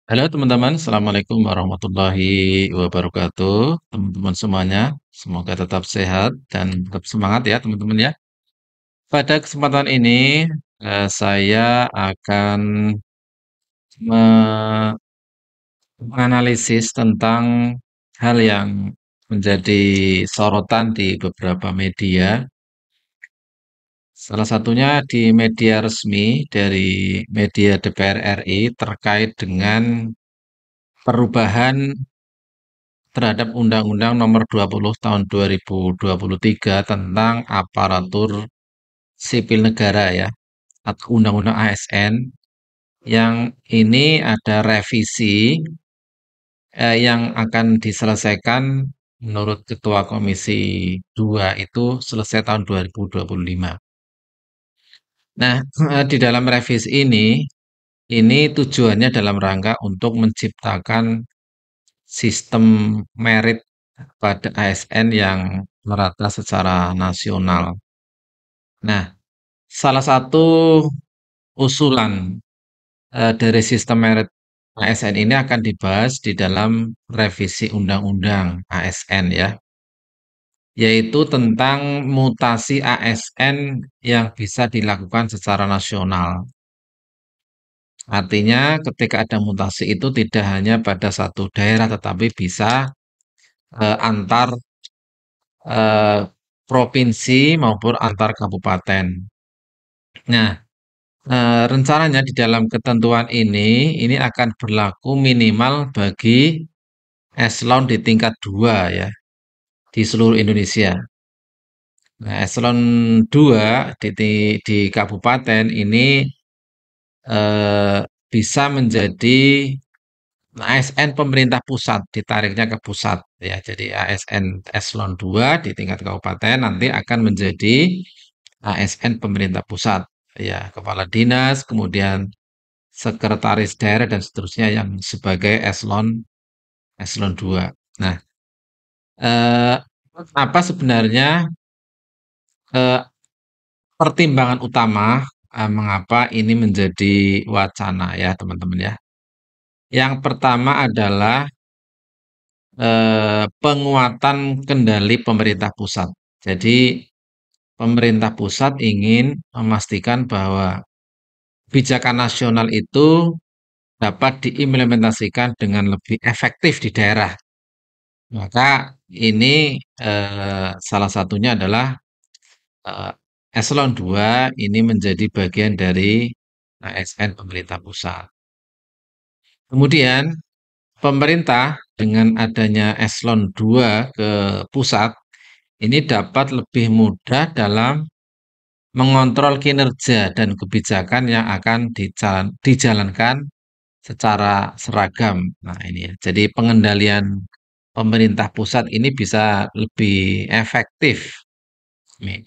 Halo teman-teman, Assalamualaikum warahmatullahi wabarakatuh. Teman-teman semuanya, semoga tetap sehat dan tetap semangat ya teman-teman ya. Pada kesempatan ini, saya akan me- menganalisis tentang hal yang menjadi sorotan di beberapa media. Salah satunya di media resmi dari media DPR RI terkait dengan perubahan terhadap Undang-Undang Nomor 20 Tahun 2023 tentang aparatur sipil negara ya, atau Undang-Undang ASN yang ini ada revisi yang akan diselesaikan menurut Ketua Komisi 2 itu selesai tahun 2025. Nah, di dalam revisi ini tujuannya dalam rangka untuk menciptakan sistem merit pada ASN yang merata secara nasional. Nah, salah satu usulan dari sistem merit ASN ini akan dibahas di dalam revisi Undang-Undang ASN ya, yaitu tentang mutasi ASN yang bisa dilakukan secara nasional. Artinya ketika ada mutasi itu tidak hanya pada satu daerah tetapi bisa antar eh, provinsi maupun antar kabupaten. Nah, rencananya di dalam ketentuan ini akan berlaku minimal bagi eselon di tingkat 2 ya, di seluruh Indonesia. Nah, eselon 2 di kabupaten ini eh, bisa menjadi ASN pemerintah pusat, ditariknya ke pusat ya. Jadi ASN eselon 2 di tingkat kabupaten nanti akan menjadi ASN pemerintah pusat ya, kepala dinas, kemudian sekretaris daerah dan seterusnya yang sebagai eselon eselon 2. Nah, eh, apa sebenarnya eh, pertimbangan utama mengapa ini menjadi wacana ya teman-teman ya. Yang pertama adalah penguatan kendali pemerintah pusat. Jadi pemerintah pusat ingin memastikan bahwa kebijakan nasional itu dapat diimplementasikan dengan lebih efektif di daerah. Maka ini salah satunya adalah eh, eselon 2 ini menjadi bagian dari ASN pemerintah pusat. Kemudian pemerintah dengan adanya eselon 2 ke pusat ini dapat lebih mudah dalam mengontrol kinerja dan kebijakan yang akan dijalankan secara seragam. Nah, ini ya. Jadi pengendalian pemerintah pusat ini bisa lebih efektif. Nih.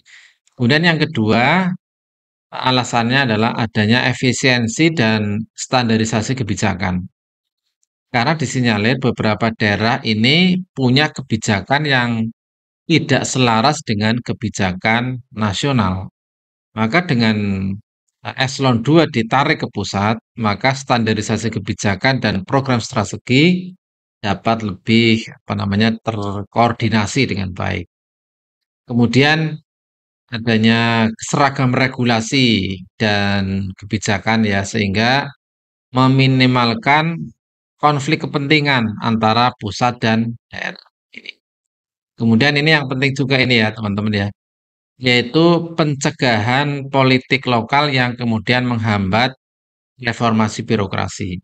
Kemudian yang kedua, alasannya adalah adanya efisiensi dan standarisasi kebijakan. Karena disinyalir beberapa daerah ini punya kebijakan yang tidak selaras dengan kebijakan nasional. Maka dengan eselon 2 ditarik ke pusat, maka standarisasi kebijakan dan program strategi dapat lebih terkoordinasi dengan baik. Kemudian adanya seragam regulasi dan kebijakan ya sehingga meminimalkan konflik kepentingan antara pusat dan daerah. Ini. Kemudian ini yang penting juga ini ya teman-teman ya, yaitu pencegahan politik lokal yang kemudian menghambat reformasi birokrasi.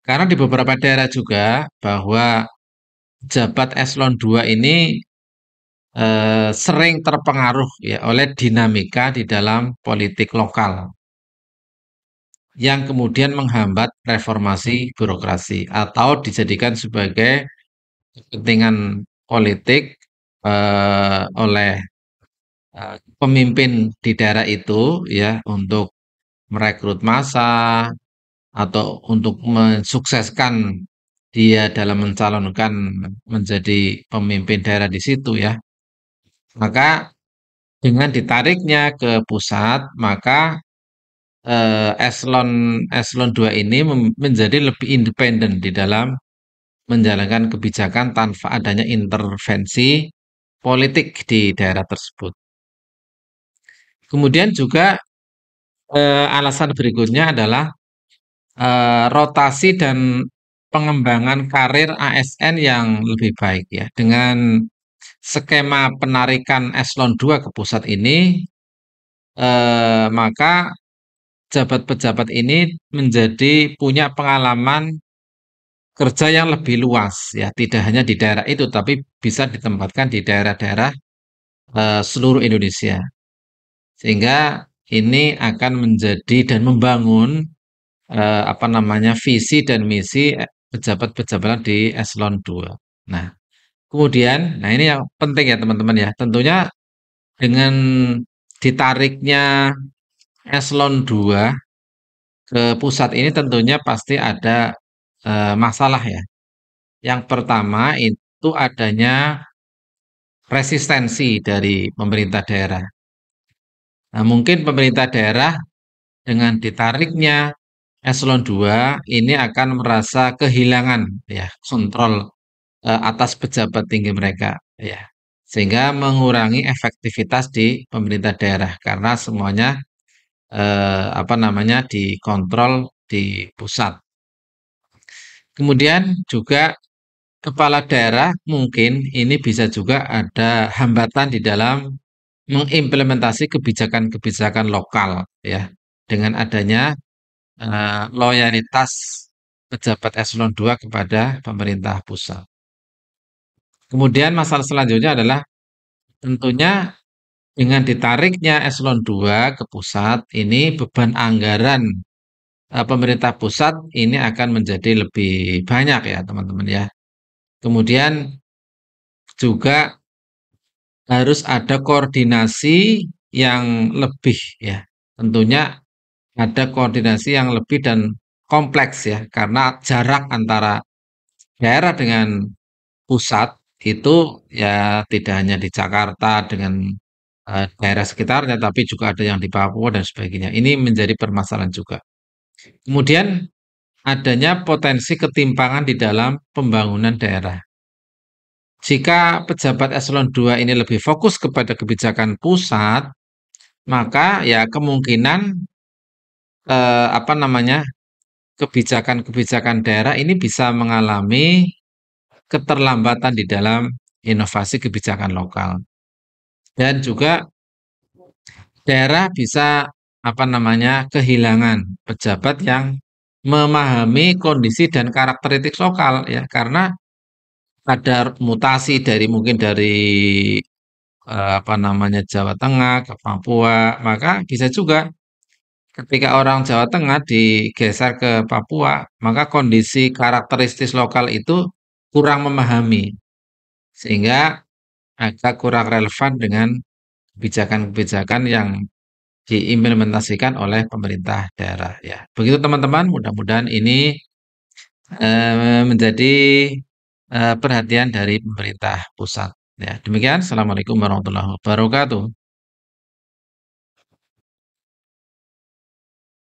Karena di beberapa daerah juga bahwa jabat eselon 2 ini sering terpengaruh ya oleh dinamika di dalam politik lokal yang kemudian menghambat reformasi birokrasi atau dijadikan sebagai kepentingan politik oleh pemimpin di daerah itu ya untuk merekrut massa atau untuk mensukseskan dia dalam mencalonkan menjadi pemimpin daerah di situ ya. Maka dengan ditariknya ke pusat, maka eselon eselon 2 ini menjadi lebih independen di dalam menjalankan kebijakan tanpa adanya intervensi politik di daerah tersebut. Kemudian juga alasan berikutnya adalah rotasi dan pengembangan karir ASN yang lebih baik ya. Dengan skema penarikan eselon 2 ke pusat ini, maka pejabat-pejabat ini menjadi punya pengalaman kerja yang lebih luas ya, tidak hanya di daerah itu, tapi bisa ditempatkan di daerah-daerah seluruh Indonesia. Sehingga ini akan menjadi dan membangun apa namanya visi dan misi pejabat-pejabat di eselon 2. Nah, kemudian, nah ini yang penting ya teman-teman ya. Tentunya dengan ditariknya eselon 2 ke pusat ini tentunya pasti ada masalah ya. Yang pertama itu adanya resistensi dari pemerintah daerah. Nah, mungkin pemerintah daerah dengan ditariknya eselon 2 ini akan merasa kehilangan ya kontrol atas pejabat tinggi mereka ya. Sehingga mengurangi efektivitas di pemerintah daerah karena semuanya apa namanya dikontrol di pusat. Kemudian juga kepala daerah mungkin ini bisa juga ada hambatan di dalam mengimplementasi kebijakan-kebijakan lokal ya dengan adanya loyalitas pejabat eselon 2 kepada pemerintah pusat. Kemudian masalah selanjutnya adalah tentunya dengan ditariknya eselon 2 ke pusat ini beban anggaran pemerintah pusat ini akan menjadi lebih banyak ya teman-teman ya. Kemudian juga harus ada koordinasi yang lebih ya. Tentunya ada koordinasi yang lebih dan kompleks ya karena jarak antara daerah dengan pusat itu ya tidak hanya di Jakarta dengan daerah sekitarnya tapi juga ada yang di Papua dan sebagainya. Ini menjadi permasalahan juga. Kemudian adanya potensi ketimpangan di dalam pembangunan daerah. Jika pejabat eselon 2 ini lebih fokus kepada kebijakan pusat, maka ya kemungkinan apa namanya kebijakan-kebijakan daerah ini bisa mengalami keterlambatan di dalam inovasi kebijakan lokal dan juga daerah bisa apa namanya kehilangan pejabat yang memahami kondisi dan karakteristik lokal ya karena ada mutasi dari mungkin dari apa namanya Jawa Tengah ke Papua maka bisa juga ketika orang Jawa Tengah digeser ke Papua, maka kondisi karakteristik lokal itu kurang memahami, sehingga agak kurang relevan dengan kebijakan-kebijakan yang diimplementasikan oleh pemerintah daerah. Ya, begitu teman-teman. Mudah-mudahan ini menjadi perhatian dari pemerintah pusat. Ya, demikian. Assalamualaikum warahmatullahi wabarakatuh.